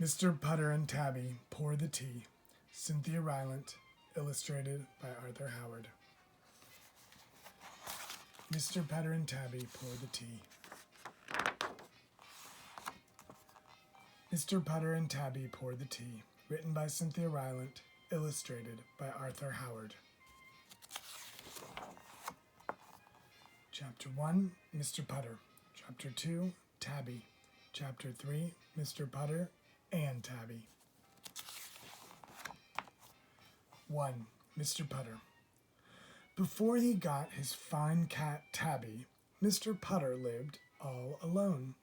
Mr. Putter and Tabby Pour the Tea. Cynthia Rylant, illustrated by Arthur Howard. Mr. Putter and Tabby Pour the Tea. Mr. Putter and Tabby Pour the Tea. Written by Cynthia Rylant, illustrated by Arthur Howard. Chapter 1, Mr. Putter. Chapter 2, Tabby. Chapter 3, Mr. Putter and Tabby. 1. Mr. Putter. Before he got his fine cat Tabby, Mr. Putter lived all alone.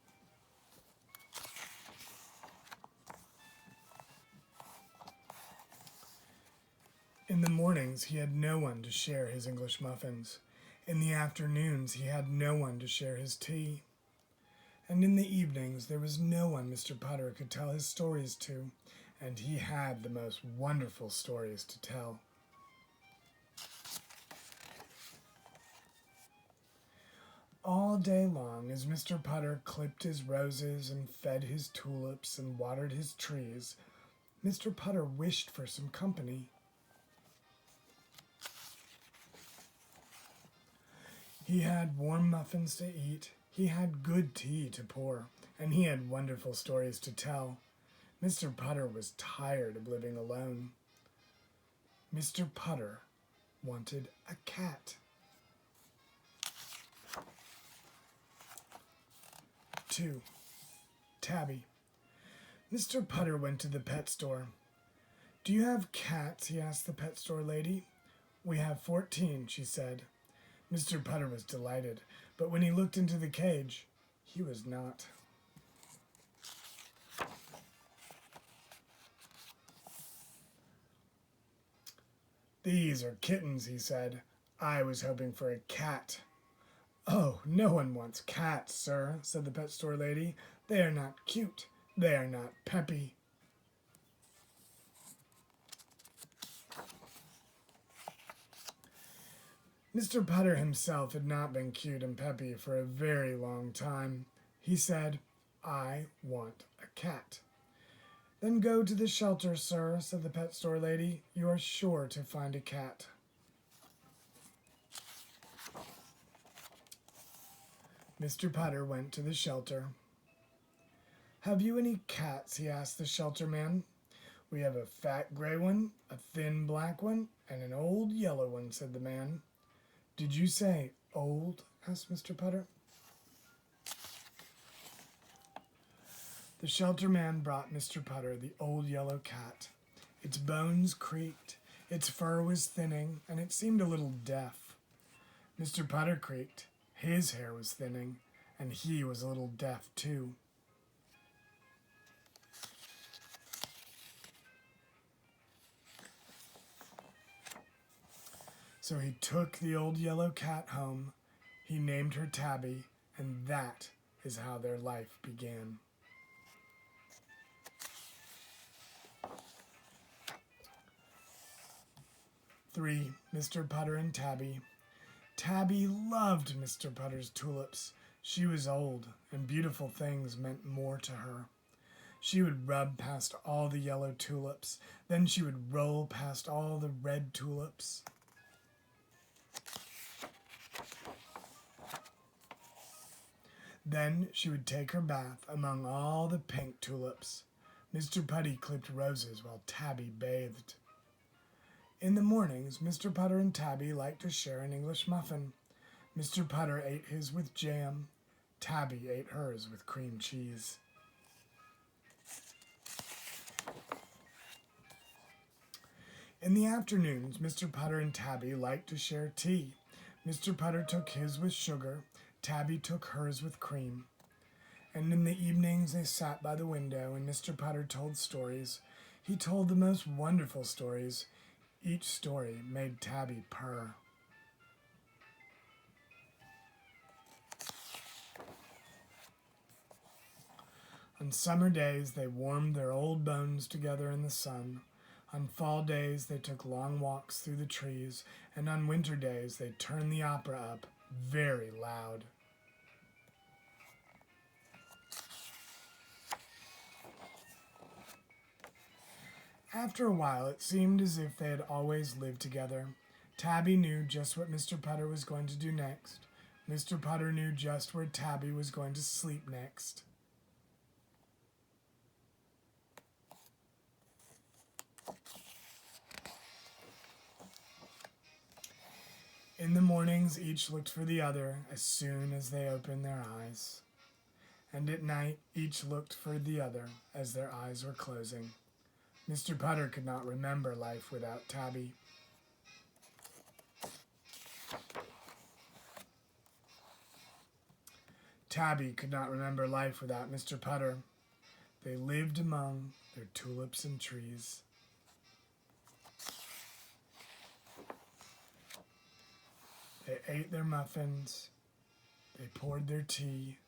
In the mornings, he had no one to share his English muffins. In the afternoons, he had no one to share his tea. And in the evenings, there was no one Mr. Putter could tell his stories to, and he had the most wonderful stories to tell. All day long, as Mr. Putter clipped his roses and fed his tulips and watered his trees, Mr. Putter wished for some company. He had warm muffins to eat, he had good tea to pour, and he had wonderful stories to tell. Mr. Putter was tired of living alone. Mr. Putter wanted a cat. 2. Tabby. Mr. Putter went to the pet store. "Do you have cats?" he asked the pet store lady. "We have 14, she said. Mr. Putter was delighted, but when he looked into the cage, he was not. "These are kittens," he said. "I was hoping for a cat." "Oh, no one wants cats, sir," said the pet store lady. "They are not cute. They are not peppy." Mr. Putter himself had not been cute and peppy for a very long time. He said, "I want a cat." "Then go to the shelter, sir," said the pet store lady. "You are sure to find a cat." Mr. Putter went to the shelter. "Have you any cats?" he asked the shelter man. "We have a fat gray one, a thin black one, and an old yellow one," said the man. "Did you say old?" asked Mr. Putter. The shelter man brought Mr. Putter the old yellow cat. Its bones creaked, its fur was thinning, and it seemed a little deaf. Mr. Putter creaked. His hair was thinning, and he was a little deaf too. So he took the old yellow cat home. He named her Tabby, and that is how their life began. Three, Mr. Putter and Tabby. Tabby loved Mr. Putter's tulips. She was old, and beautiful things meant more to her. She would rub past all the yellow tulips. Then she would roll past all the red tulips. Then she would take her bath among all the pink tulips. Mr. Putty clipped roses while Tabby bathed. In the mornings, Mr. Putter and Tabby liked to share an English muffin. Mr. Putter ate his with jam. Tabby ate hers with cream cheese. In the afternoons, Mr. Putter and Tabby liked to share tea. Mr. Putter took his with sugar. Tabby took hers with cream. And in the evenings, they sat by the window, and Mr. Putter told stories. He told the most wonderful stories. Each story made Tabby purr. On summer days, they warmed their old bones together in the sun. On fall days, they took long walks through the trees, and on winter days, they turned the opera up very loud. After a while, it seemed as if they had always lived together. Tabby knew just what Mr. Putter was going to do next. Mr. Putter knew just where Tabby was going to sleep next. In the mornings, each looked for the other as soon as they opened their eyes. And at night, each looked for the other as their eyes were closing. Mr. Putter could not remember life without Tabby. Tabby could not remember life without Mr. Putter. They lived among their tulips and trees. They ate their muffins, they poured their tea,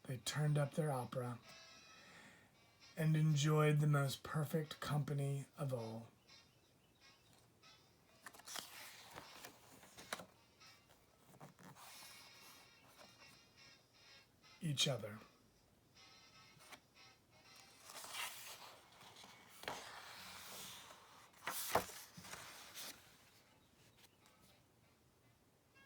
they turned up their opera, and enjoyed the most perfect company of all. Each other.